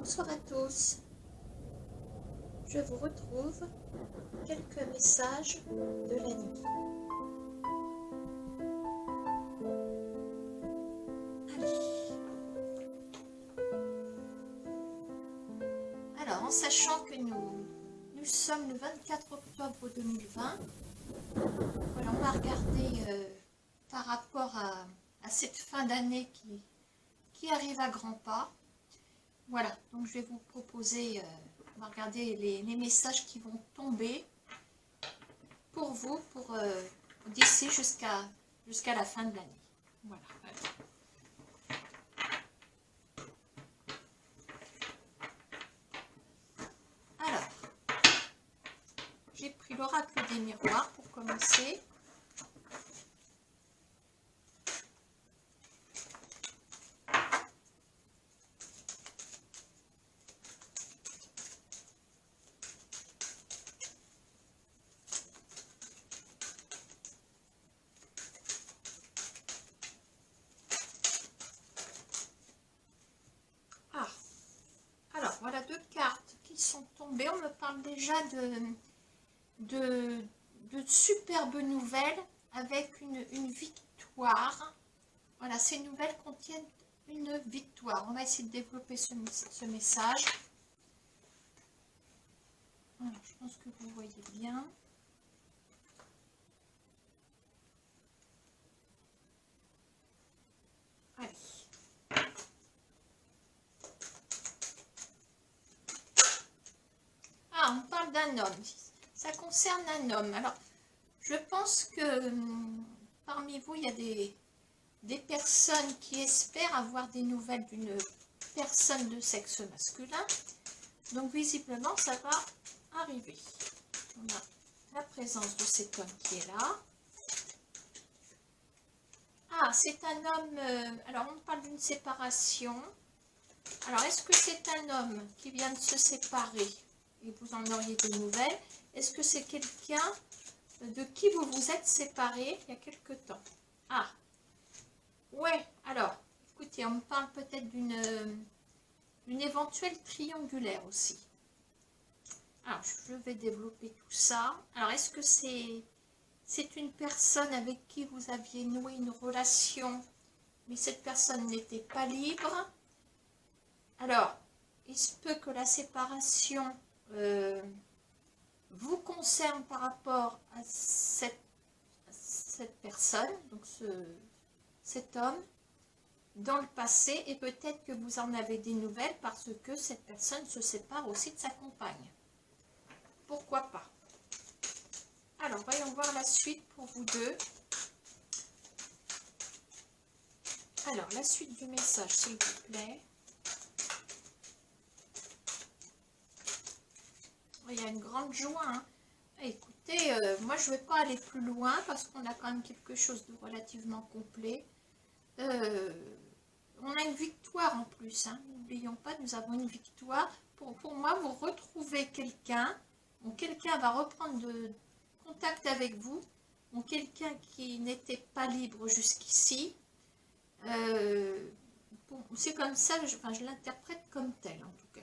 Bonsoir à tous, je vous retrouve quelques messages de la nuit. Allez. Alors, en sachant que nous sommes le 24 octobre 2020, voilà, on va regarder par rapport à cette fin d'année qui arrive à grands pas. Voilà, donc je vais vous proposer, on va regarder les messages qui vont tomber pour vous, d'ici jusqu'à la fin de l'année. Voilà. Alors, j'ai pris l'oracle des miroirs pour commencer. Voilà deux cartes qui sont tombées. On me parle déjà de superbes nouvelles avec une victoire. Voilà, ces nouvelles contiennent une victoire. On va essayer de développer ce message. Alors, je pense que vous voyez bien. Allez. Ah, on parle d'un homme. Ça concerne un homme. Alors, je pense que parmi vous, il y a des personnes qui espèrent avoir des nouvelles d'une personne de sexe masculin. Donc, visiblement, ça va arriver. On a la présence de cet homme qui est là. Ah, c'est un homme... alors, on parle d'une séparation. Alors, est-ce que c'est un homme qui vient de se séparer et vous en auriez des nouvelles? Est-ce que c'est quelqu'un de qui vous vous êtes séparé il y a quelque temps? Ah, ouais, alors, écoutez, on me parle peut-être d'une éventuelle triangulaire aussi. Alors, je vais développer tout ça. Alors, est-ce que c'est une personne avec qui vous aviez noué une relation, mais cette personne n'était pas libre? Alors, il se peut que la séparation vous concerne par rapport à cette personne, donc cet homme, dans le passé, et peut-être que vous en avez des nouvelles parce que cette personne se sépare aussi de sa compagne. Pourquoi pas? Alors, voyons voir la suite pour vous deux. Alors, la suite du message, s'il vous plaît. Il y a une grande joie. Hein. Écoutez, moi, je ne vais pas aller plus loin parce qu'on a quand même quelque chose de relativement complet. On a une victoire en plus. Hein. N'oublions pas, nous avons une victoire. Pour moi, vous retrouvez quelqu'un. Quelqu'un va reprendre contact avec vous. Quelqu'un qui n'était pas libre jusqu'ici. C'est comme ça, je l'interprète comme tel en tout cas.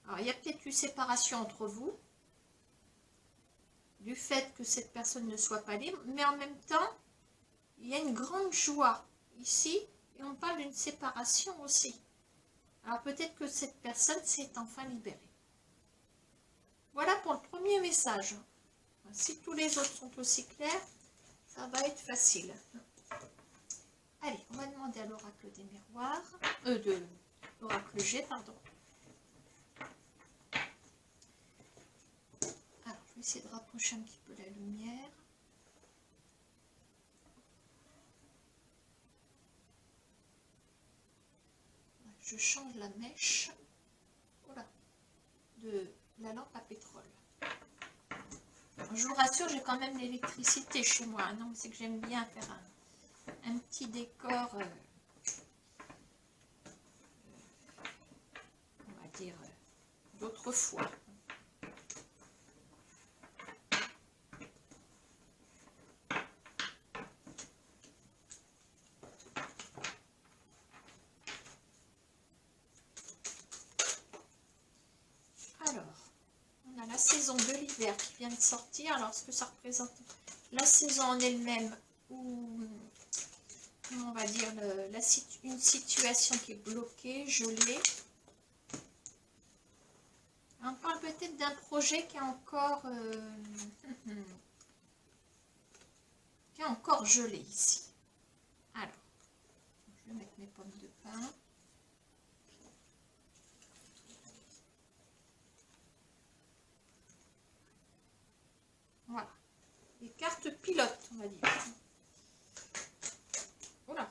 Alors, il y a peut-être eu séparation entre vous, du fait que cette personne ne soit pas libre, mais en même temps, il y a une grande joie ici, et on parle d'une séparation aussi. Alors peut-être que cette personne s'est enfin libérée. Voilà pour le premier message. Si tous les autres sont aussi clairs, ça va être facile. Allez, on va demander à l'oracle des miroirs, de l'oracle G, pardon. Alors, je vais essayer de rapprocher un petit peu la lumière. Je change la mèche, voilà, de la lampe à pétrole. Alors, je vous rassure, j'ai quand même l'électricité chez moi. Non, c'est que j'aime bien faire un petit décor, on va dire, d'autrefois. saison de l'hiver qui vient de sortir. Alors, est-ce que ça représente la saison en elle-même ou, comment on va dire, une situation qui est bloquée, gelée? On parle peut-être d'un projet qui est encore, gelé ici. Alors, je vais mettre mes pommes de pin. Voilà. Les cartes pilotes, on va dire. Oula.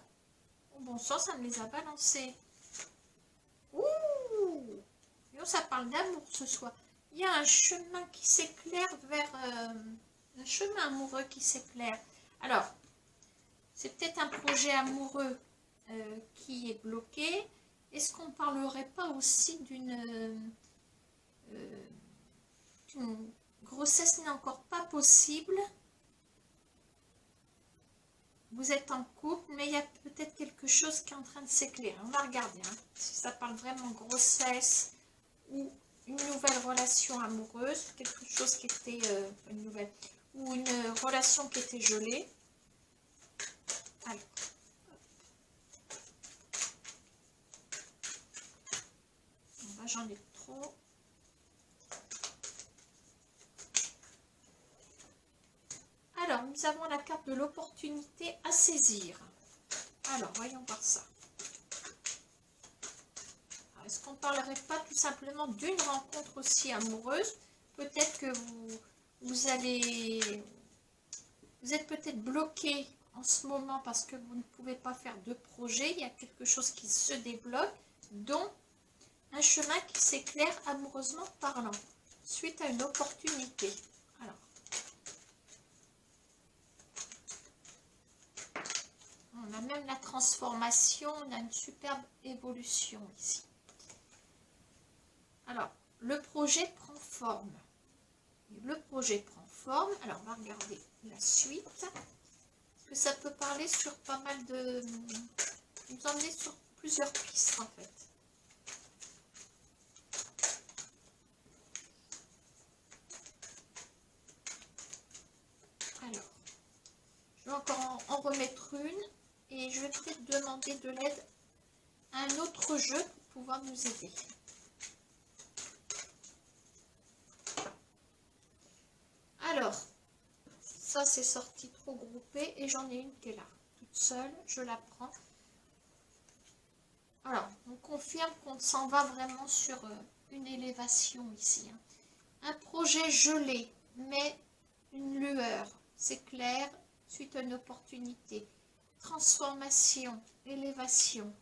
Au bon sens, ça me les a balancées. Ouh. Et ça parle d'amour ce soir. Il y a un chemin qui s'éclaire vers... un chemin amoureux qui s'éclaire. Alors, c'est peut-être un projet amoureux qui est bloqué. Est-ce qu'on ne parlerait pas aussi d'une grossesse n'est encore pas possible? Vous êtes en couple, mais il y a peut-être quelque chose qui est en train de s'éclairer. On va regarder si ça parle vraiment grossesse ou une nouvelle relation amoureuse, quelque chose qui était une nouvelle, ou une relation qui était gelée. Alors. Bon, là, j'en ai trop. Alors, nous avons la carte de l'opportunité à saisir. Alors, voyons voir ça. Est-ce qu'on ne parlerait pas tout simplement d'une rencontre aussi amoureuse? Peut-être que vous êtes peut-être bloqué en ce moment parce que vous ne pouvez pas faire de projet. Il y a quelque chose qui se débloque, dont un chemin qui s'éclaire amoureusement parlant, suite à une opportunité. Alors, on a même la transformation, on a une superbe évolution ici. Alors, le projet prend forme. Le projet prend forme. Alors, on va regarder la suite. Parce que ça peut parler sur pas mal de... Nous emmener sur plusieurs pistes, en fait. Alors, je vais encore en remettre une. Et je vais peut-être demander de l'aide à un autre jeu pour pouvoir nous aider. Alors, ça c'est sorti trop groupé et j'en ai une qui est là, toute seule, je la prends. Alors, on confirme qu'on s'en va vraiment sur une élévation ici. Un projet gelé, mais une lueur, c'est clair, suite à une opportunité. Transformation, élévation.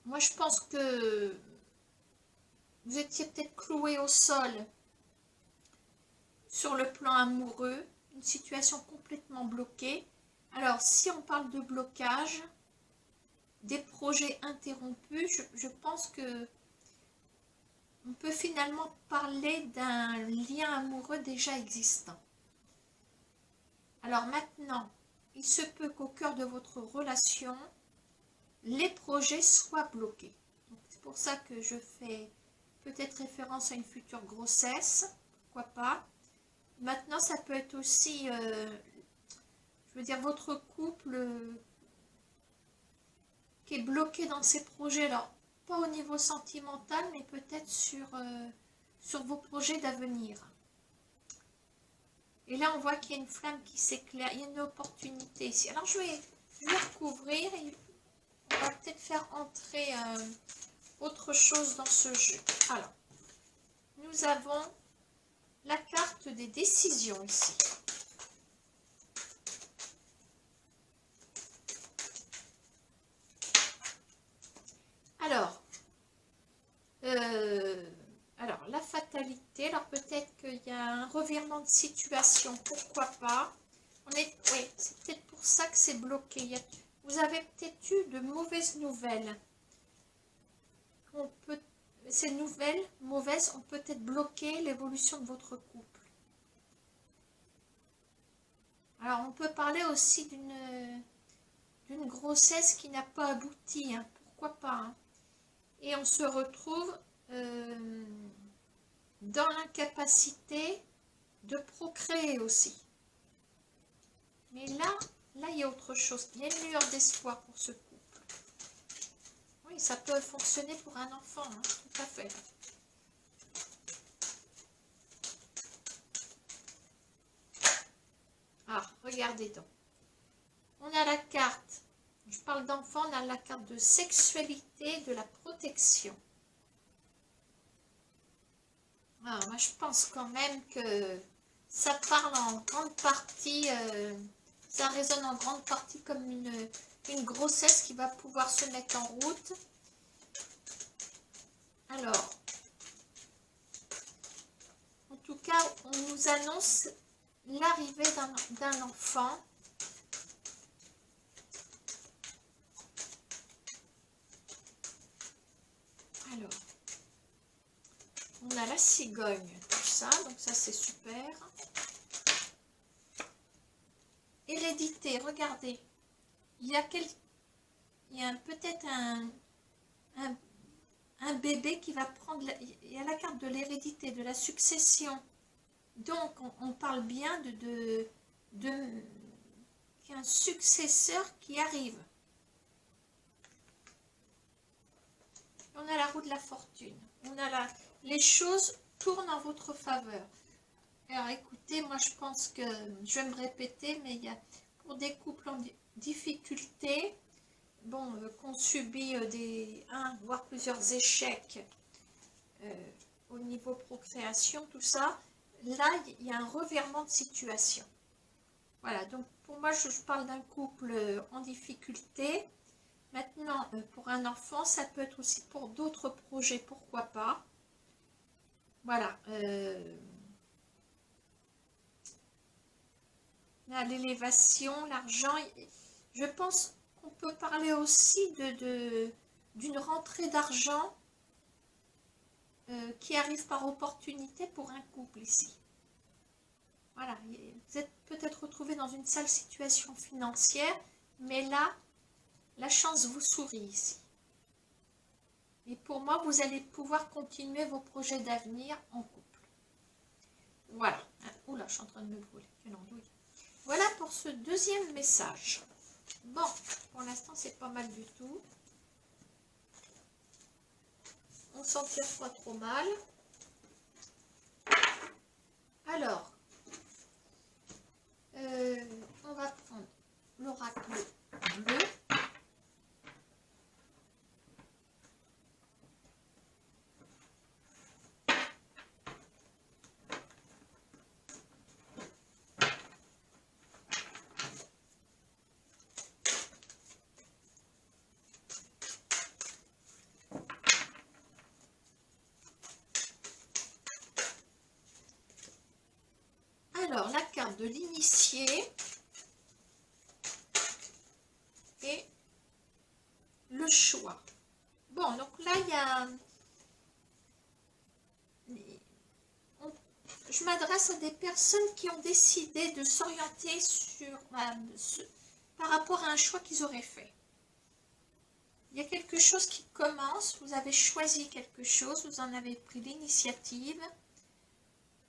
Moi, je pense que vous étiez peut-être cloué au sol sur le plan amoureux, une situation complètement bloquée. Alors, si on parle de blocage, des projets interrompus, je pense que on peut finalement parler d'un lien amoureux déjà existant. Alors maintenant, il se peut qu'au cœur de votre relation, les projets soient bloqués. C'est pour ça que je fais peut-être référence à une future grossesse, pourquoi pas. Maintenant, ça peut être aussi, je veux dire, votre couple qui est bloqué dans ses projets. Alors, pas au niveau sentimental, mais peut-être sur vos projets d'avenir. Et là, on voit qu'il y a une flamme qui s'éclaire, il y a une opportunité ici. Alors, je vais recouvrir et on va peut-être faire entrer autre chose dans ce jeu. Alors, nous avons la carte des décisions ici. Alors, la fatalité, alors peut-être qu'il y a un revirement de situation, pourquoi pas. Oui, c'est peut-être pour ça que c'est bloqué. Vous avez peut-être eu de mauvaises nouvelles. Ces nouvelles mauvaises ont peut-être bloqué l'évolution de votre couple. Alors, on peut parler aussi d'une grossesse qui n'a pas abouti, hein, pourquoi pas, hein. Et on se retrouve dans l'incapacité de procréer aussi. Mais là, il y a autre chose, il y a une lueur d'espoir pour ce couple. Oui, ça peut fonctionner pour un enfant, hein, tout à fait. Ah, regardez donc. On a la carte, je parle d'enfant, on a la carte de sexualité, de la protection. Ah, moi, je pense quand même que ça parle en grande partie, ça résonne en grande partie comme une grossesse qui va pouvoir se mettre en route. Alors, en tout cas, on nous annonce l'arrivée d'un enfant. Alors, on a la cigogne, tout ça, donc ça c'est super. Hérédité, regardez, il y a peut-être un bébé qui va prendre, il y a la carte de l'hérédité, de la succession. Donc on parle bien qu'un successeur qui arrive. On a la roue de la fortune. On a les choses tournent en votre faveur. Alors écoutez, moi je pense que, je vais me répéter, mais il y a pour des couples en difficulté, bon, qu'on subit un voire plusieurs échecs au niveau procréation, tout ça, là il y a un revirement de situation. Voilà, donc pour moi je parle d'un couple en difficulté. Maintenant, pour un enfant, ça peut être aussi pour d'autres projets, pourquoi pas. Voilà. L'élévation, l'argent. Je pense qu'on peut parler aussi d'une rentrée d'argent qui arrive par opportunité pour un couple ici. Voilà. Vous êtes peut-être retrouvé dans une sale situation financière, mais là, la chance vous sourit ici. Et pour moi, vous allez pouvoir continuer vos projets d'avenir en couple. Voilà. Oula, je suis en train de me brûler. Quelle andouille. Voilà pour ce deuxième message. Bon, pour l'instant, c'est pas mal du tout. On s'en tire pas trop mal. Alors, on va prendre l'oracle bleu. Alors, la carte de l'initié et le choix. Bon, donc là, il y a... Je m'adresse à des personnes qui ont décidé de s'orienter par rapport à un choix qu'ils auraient fait. Il y a quelque chose qui commence, vous avez choisi quelque chose, vous en avez pris l'initiative.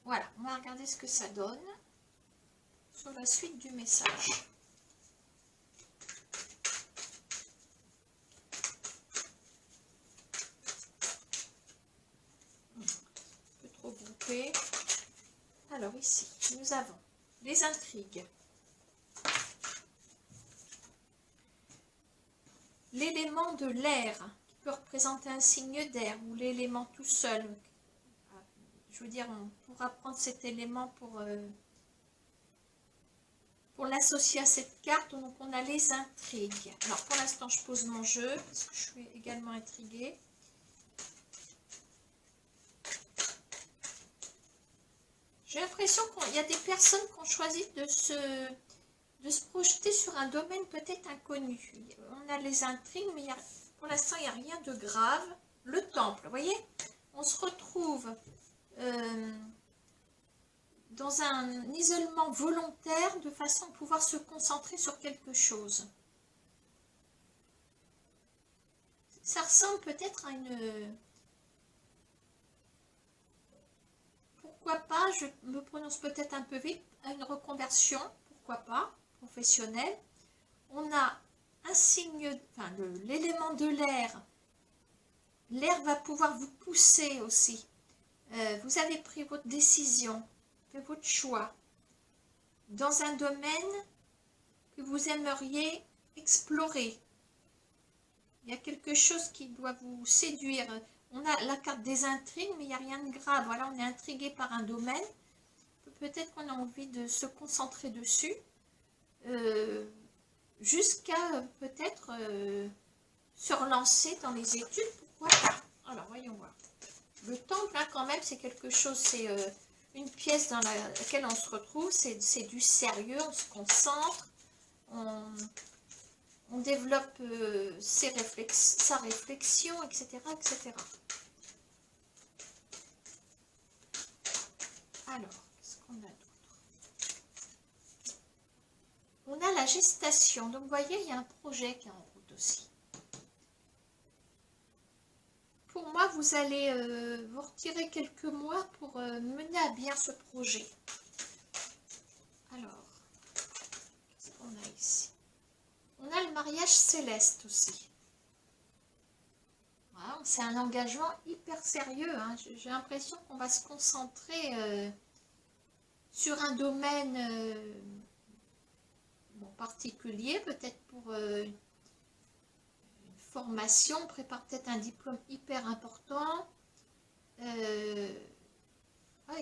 Voilà, on va regarder ce que ça donne sur la suite du message. Un peu trop groupé. Alors ici, nous avons les intrigues. L'élément de l'air, qui peut représenter un signe d'air, ou l'élément tout seul. Je veux dire, on pourra prendre cet élément pour l'associer à cette carte. Donc on a les intrigues. Alors pour l'instant, je pose mon jeu, parce que je suis également intriguée. J'ai l'impression qu'il y a des personnes qui ont choisi de se projeter sur un domaine peut-être inconnu. On a les intrigues, mais pour l'instant, il n'y a rien de grave. Le temple, vous voyez, on se retrouve dans un isolement volontaire de façon à pouvoir se concentrer sur quelque chose. Ça ressemble peut-être à une... Pourquoi pas, je me prononce peut-être un peu vite, à une reconversion, pourquoi pas, professionnelle. On a un signe, enfin l'élément de l'air. L'air va pouvoir vous pousser aussi. Vous avez pris votre décision, fait votre choix dans un domaine que vous aimeriez explorer. Il y a quelque chose qui doit vous séduire. On a la carte des intrigues, mais il n'y a rien de grave. Voilà, on est intrigué par un domaine. Peut-être qu'on a envie de se concentrer dessus. Jusqu'à peut-être se relancer dans les études. Pourquoi pas? Alors, voyons voir. Le temple, là, quand même, c'est quelque chose, c'est une pièce dans laquelle on se retrouve. C'est du sérieux, on se concentre. On développe sa réflexion, etc., etc. Alors, qu'est-ce qu'on a d'autre? On a la gestation. Donc, vous voyez, il y a un projet qui est en route aussi. Pour moi, vous allez vous retirer quelques mois pour mener à bien ce projet. Alors, qu'est-ce qu'on a ici? On a le mariage céleste aussi. Voilà, c'est un engagement hyper sérieux. Hein. J'ai l'impression qu'on va se concentrer sur un domaine particulier, peut-être pour une formation, on prépare peut-être un diplôme hyper important. Ouais,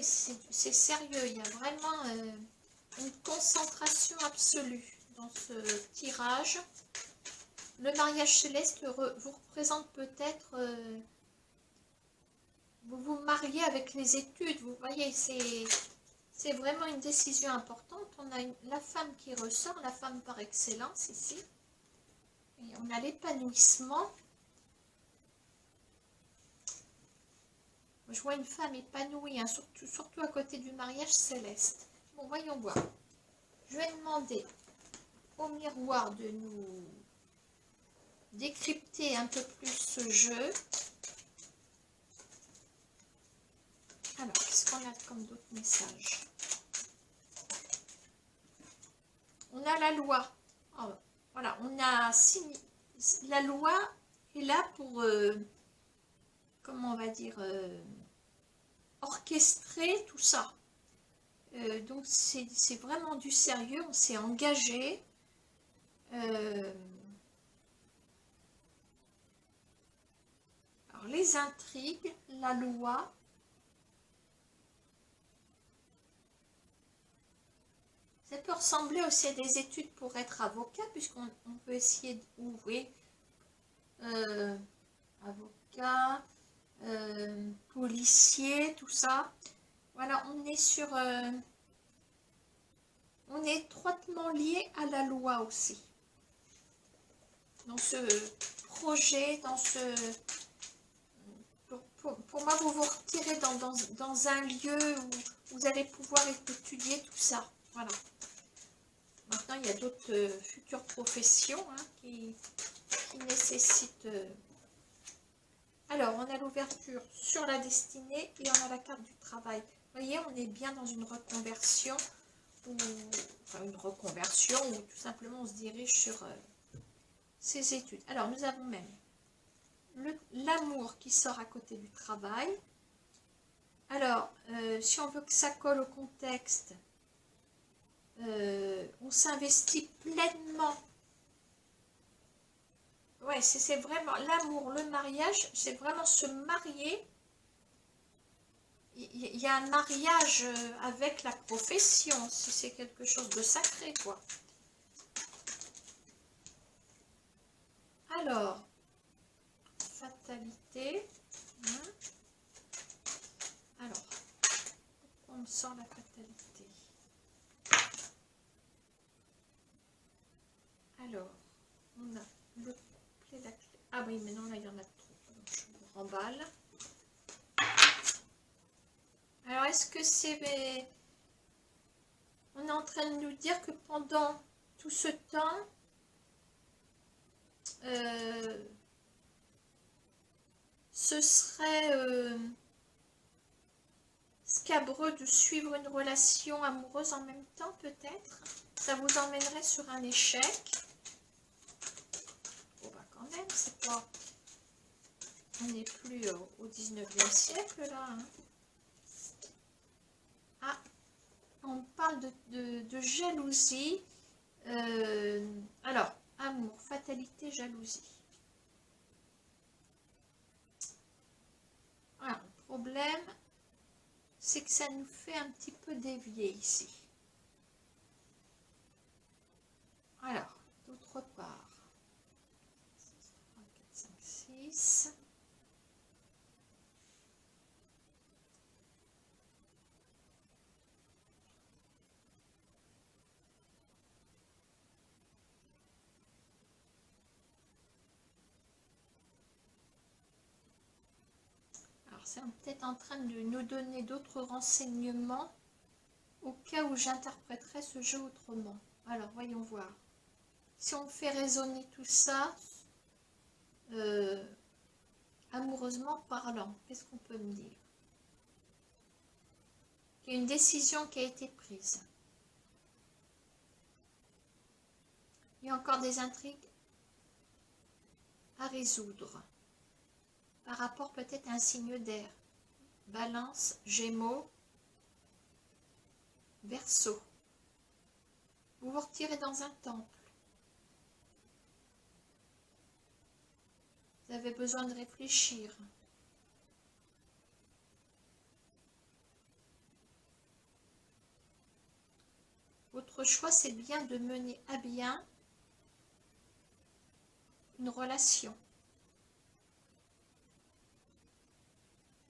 c'est sérieux, il y a vraiment une concentration absolue dans ce tirage. Le mariage céleste vous représente peut-être, vous vous mariez avec les études, vous voyez, c'est vraiment une décision importante. On a la femme qui ressort, la femme par excellence ici. Et on a l'épanouissement. Je vois une femme épanouie, hein, surtout à côté du mariage céleste. Bon, voyons voir. Je vais demander au miroir de nous décrypter un peu plus ce jeu. Alors, qu'est-ce qu'on a comme d'autres messages? On a la loi. Oh, voilà, on a signé. La loi est là pour, comment on va dire, orchestrer tout ça. Donc, c'est vraiment du sérieux, on s'est engagé. Alors, les intrigues, la loi. Ça peut ressembler aussi à des études pour être avocat, puisqu'on peut essayer d'ouvrir avocat, policier, tout ça. Voilà, on est sur... on est étroitement lié à la loi aussi. Dans ce projet, dans ce... Pour moi, vous vous retirez dans un lieu où vous allez pouvoir étudier tout ça. Voilà. Maintenant, il y a d'autres futures professions hein, qui nécessitent... Alors, on a l'ouverture sur la destinée et on a la carte du travail. Vous voyez, on est bien dans une reconversion, enfin une reconversion, ou tout simplement on se dirige sur ses études. Alors, nous avons même l'amour qui sort à côté du travail. Alors, si on veut que ça colle au contexte, on s'investit pleinement. Ouais, c'est vraiment l'amour, le mariage, c'est vraiment se marier. Il y a un mariage avec la profession, si c'est quelque chose de sacré, quoi. Alors, fatalité. Alors, on me sort la fatalité. Alors, on a le couplet, la clé. Ah oui, mais non, là, il y en a trop. Donc, je vous remballe. Alors, est-ce que c'est... On est en train de nous dire que pendant tout ce temps, ce serait scabreux de suivre une relation amoureuse en même temps, peut-être. Ça vous emmènerait sur un échec. Bon, bah quand même, c'est pas... On n'est plus au 19e siècle, là. Hein. Ah, on parle de jalousie. Alors, amour, fatalité, jalousie. Alors, le problème, c'est que ça nous fait un petit peu dévier ici. Alors, d'autre part, 3, 4, 5, 6. Alors, c'est peut-être en train de nous donner d'autres renseignements au cas où j'interpréterais ce jeu autrement. Alors, voyons voir. Si on fait résonner tout ça, amoureusement parlant, qu'est-ce qu'on peut me dire? Il y a une décision qui a été prise. Il y a encore des intrigues à résoudre par rapport peut-être à un signe d'air. Balance, Gémeaux, Verseau. Vous vous retirez dans un temple. Vous avez besoin de réfléchir. Votre choix, c'est bien de mener à bien une relation.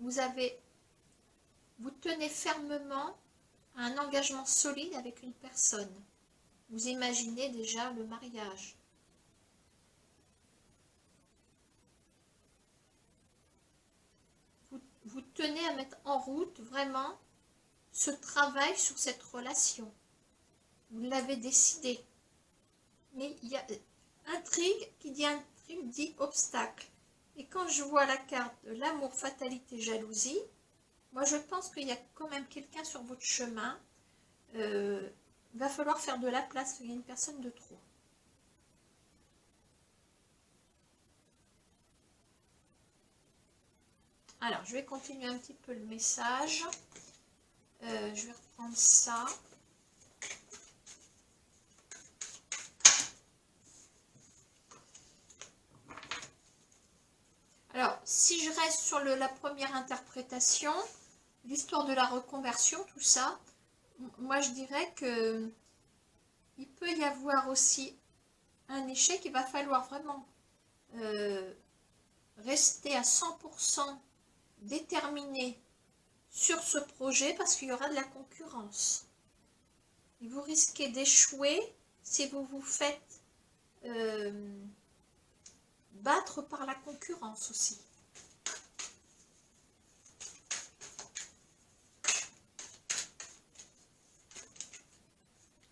Vous tenez fermement à un engagement solide avec une personne. Vous imaginez déjà le mariage. Vous tenez à mettre en route vraiment ce travail sur cette relation. Vous l'avez décidé. Mais il y a intrigue, qui dit intrigue dit obstacle. Et quand je vois la carte de l'amour, fatalité, jalousie, moi je pense qu'il y a quand même quelqu'un sur votre chemin. Va falloir faire de la place, il y a une personne de trop. Alors, je vais continuer un petit peu le message. Je vais reprendre ça. Alors, si je reste sur la première interprétation, l'histoire de la reconversion, tout ça, moi je dirais que il peut y avoir aussi un échec. Il va falloir vraiment rester à 100% déterminé sur ce projet parce qu'il y aura de la concurrence. Et vous risquez d'échouer si vous vous faites battre par la concurrence aussi.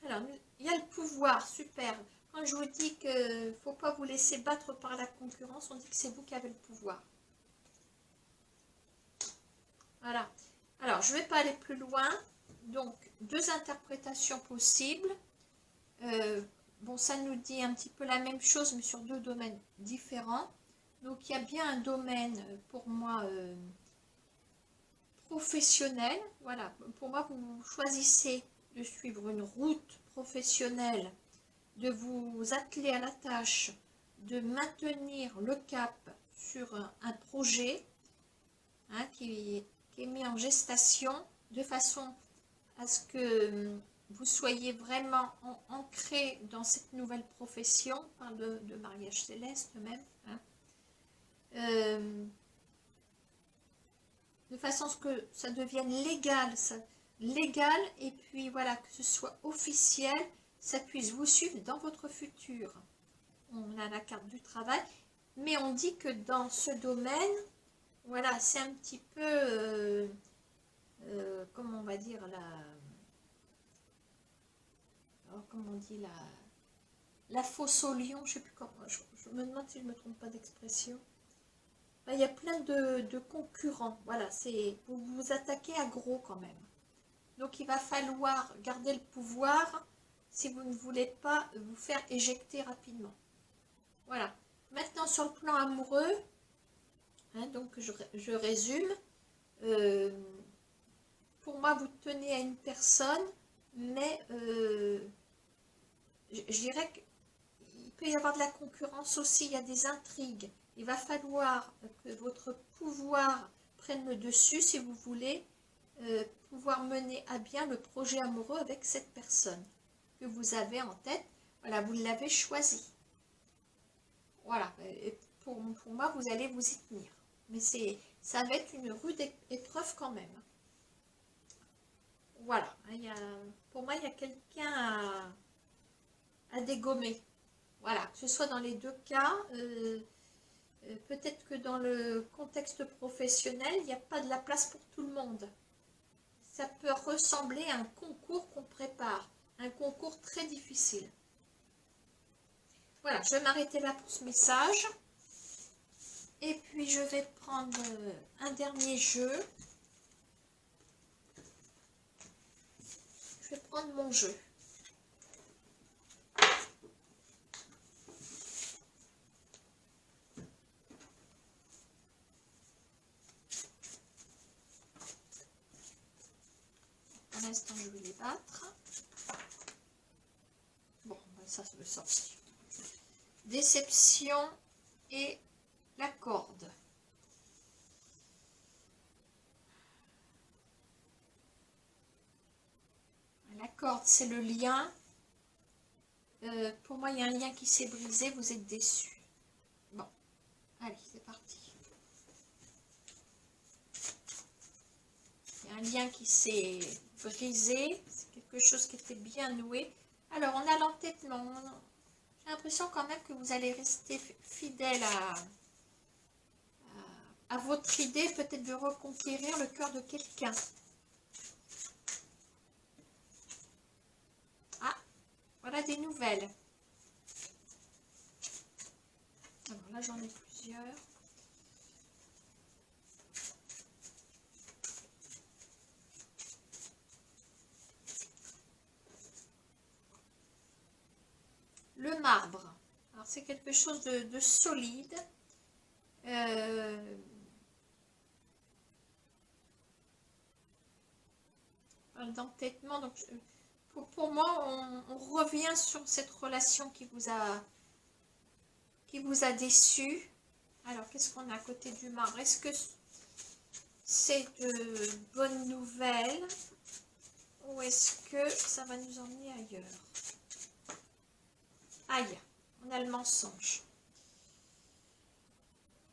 Alors, il y a le pouvoir, super. Quand je vous dis qu'il ne faut pas vous laisser battre par la concurrence, on dit que c'est vous qui avez le pouvoir. Voilà. Alors, je ne vais pas aller plus loin. Donc, deux interprétations possibles. Bon, ça nous dit un petit peu la même chose, mais sur deux domaines différents. Donc, il y a bien un domaine, pour moi, professionnel. Voilà, pour moi, vous choisissez de suivre une route professionnelle, de vous atteler à la tâche, de maintenir le cap sur un projet hein, qui est mis en gestation, de façon à ce que vous soyez vraiment ancré dans cette nouvelle profession. On parle de mariage céleste même. Hein. De façon à ce que ça devienne légal, et puis voilà, que ce soit officiel, ça puisse vous suivre dans votre futur. On a la carte du travail, mais on dit que dans ce domaine, voilà, c'est un petit peu, comment on va dire, comment on dit, la fosse au lion, je sais plus comment, je me demande si je ne me trompe pas d'expression. il y a plein de concurrents. Voilà, vous vous attaquez à gros quand même. Donc il va falloir garder le pouvoir si vous ne voulez pas vous faire éjecter rapidement. Voilà. Maintenant sur le plan amoureux, hein, donc je résume. Pour moi, vous tenez à une personne, mais je dirais qu'il peut y avoir de la concurrence aussi, il y a des intrigues. Il va falloir que votre pouvoir prenne le dessus si vous voulez pouvoir mener à bien le projet amoureux avec cette personne que vous avez en tête. Voilà, vous l'avez choisi. Voilà, et pour moi, vous allez vous y tenir. Mais ça va être une rude épreuve quand même. Voilà, pour moi, il y a quelqu'un à dégommer. Voilà, que ce soit dans les deux cas, peut-être que dans le contexte professionnel, il n'y a pas de la place pour tout le monde. Ça peut ressembler à un concours qu'on prépare, un concours très difficile. Voilà, je vais m'arrêter là pour ce message. Et puis, je vais prendre un dernier jeu. Je vais prendre mon jeu. Pour l'instant, je vais les battre. Bon, ça se sortir. Déception et la corde. La corde, c'est le lien. Pour moi, il y a un lien qui s'est brisé, vous êtes déçu. Bon, allez, c'est parti. Il y a un lien qui s'est brisé, c'est quelque chose qui était bien noué. Alors, on a l'entêtement. J'ai l'impression quand même que vous allez rester fidèle à votre idée, peut-être de reconquérir le cœur de quelqu'un. Ah, voilà des nouvelles. Alors là, j'en ai plusieurs. Le marbre. Alors, c'est quelque chose de solide. D'entêtement. Donc, pour moi, on revient sur cette relation qui vous a déçu. Alors, qu'est-ce qu'on a à côté du marbre? Est-ce que c'est de bonnes nouvelles ou est-ce que ça va nous emmener ailleurs? Aïe, on a le mensonge.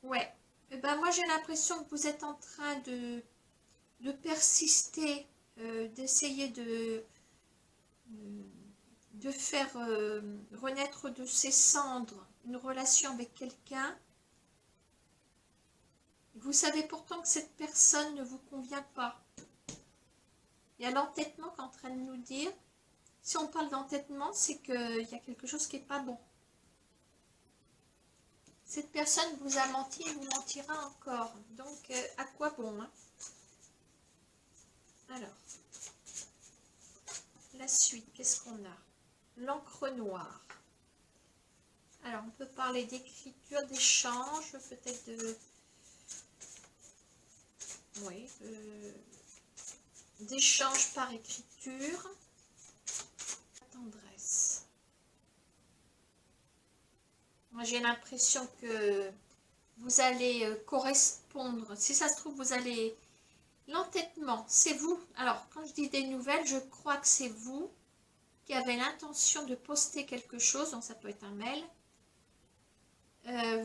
Ouais. Et ben moi, j'ai l'impression que vous êtes en train de persister, d'essayer de faire renaître de ses cendres une relation avec quelqu'un. Vous savez pourtant que cette personne ne vous convient pas. Il y a l'entêtement qui est en train de nous dire, si on parle d'entêtement, c'est qu'il y a quelque chose qui n'est pas bon. Cette personne vous a menti et vous mentira encore. Donc, à quoi bon, hein? Alors, la suite, qu'est-ce qu'on a? L'encre noire. Alors, on peut parler d'écriture, d'échange, peut-être de... Oui, d'échange par écriture. Tendresse. Moi, j'ai l'impression que vous allez correspondre. Si ça se trouve, vous allez... L'entêtement, c'est vous. Alors, quand je dis des nouvelles, je crois que c'est vous qui avez l'intention de poster quelque chose. Donc, ça peut être un mail.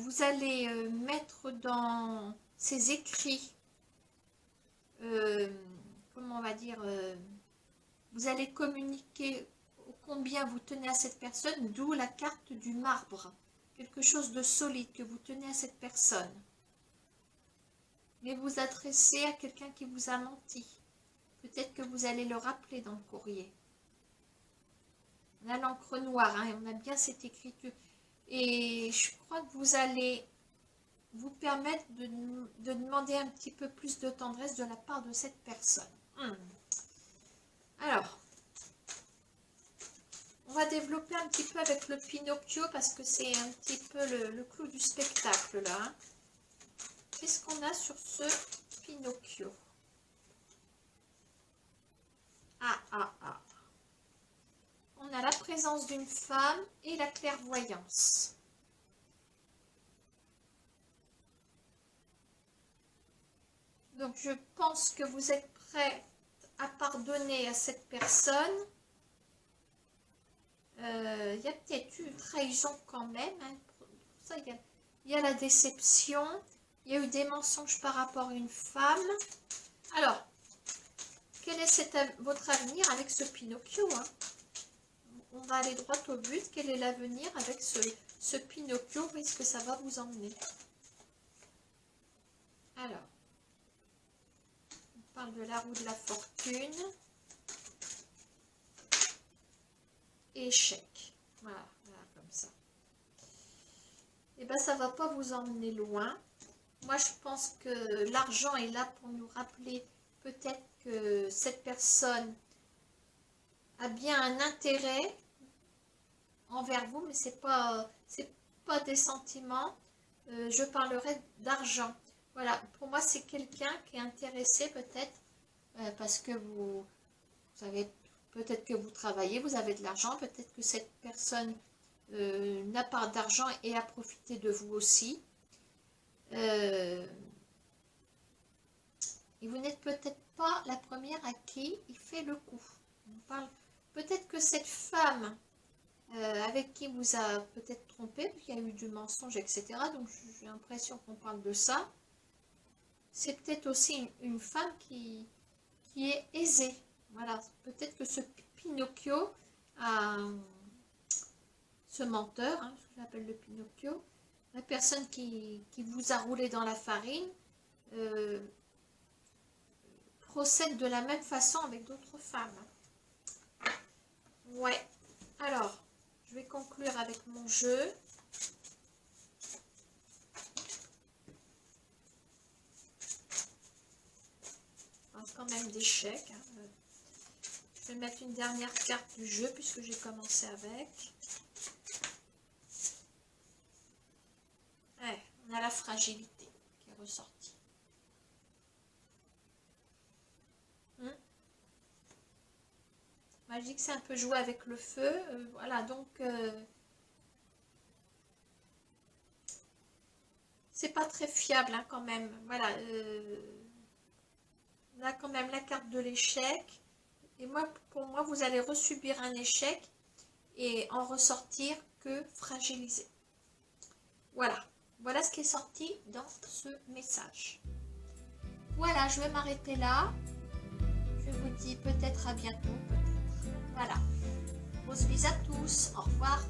Vous allez mettre dans ces écrits, comment on va dire, vous allez communiquer combien vous tenez à cette personne, d'où la carte du marbre. Quelque chose de solide que vous tenez à cette personne. Mais vous adressez à quelqu'un qui vous a menti. Peut-être que vous allez le rappeler dans le courrier. On a l'encre noire, hein, et on a bien cette écriture. Et je crois que vous allez vous permettre de demander un petit peu plus de tendresse de la part de cette personne. Alors, on va développer un petit peu avec le Pinocchio parce que c'est un petit peu le clou du spectacle là. Hein. Qu'est-ce qu'on a sur ce Pinocchio? Ah. On a la présence d'une femme et la clairvoyance. Donc je pense que vous êtes prêt à pardonner à cette personne. Il y a peut-être eu une trahison quand même. Hein. Pour ça, il y a la déception. Il y a eu des mensonges par rapport à une femme. Alors, quel est votre avenir avec ce Pinocchio? Hein? On va aller droit au but. Quel est l'avenir avec ce Pinocchio? Où est-ce que ça va vous emmener? Alors, on parle de la roue de la fortune. Échec. Voilà, comme ça. Et bien, ça ne va pas vous emmener loin. Moi, je pense que l'argent est là pour nous rappeler peut-être que cette personne a bien un intérêt envers vous, mais c'est pas des sentiments. Je parlerai d'argent. Voilà, pour moi, c'est quelqu'un qui est intéressé peut-être parce que vous savez, peut-être que vous travaillez, vous avez de l'argent, peut-être que cette personne n'a pas d'argent et a profité de vous aussi. Et vous n'êtes peut-être pas la première à qui il fait le coup. On parle peut-être que cette femme avec qui vous a peut-être trompé, il y a eu du mensonge, etc. Donc j'ai l'impression qu'on parle de ça. C'est peut-être aussi une femme qui est aisée. Voilà, peut-être que ce Pinocchio, ce menteur, hein, ce que j'appelle le Pinocchio, la personne qui vous a roulé dans la farine, procède de la même façon avec d'autres femmes. Ouais, alors, je vais conclure avec mon jeu. Quand même d'échecs. Hein. Je vais mettre une dernière carte du jeu puisque j'ai commencé avec. Ouais, on a la fragilité qui est ressortie. Moi, je dis que c'est un peu jouer avec le feu. Voilà, donc c'est pas très fiable hein, quand même. Voilà. On a quand même la carte de l'échec. Et moi, pour moi, vous allez resubir un échec et en ressortir que fragilisé. Voilà. Voilà ce qui est sorti dans ce message. Voilà, je vais m'arrêter là. Je vous dis peut-être à bientôt, peut-être. Voilà. Grosse bise à tous. Au revoir.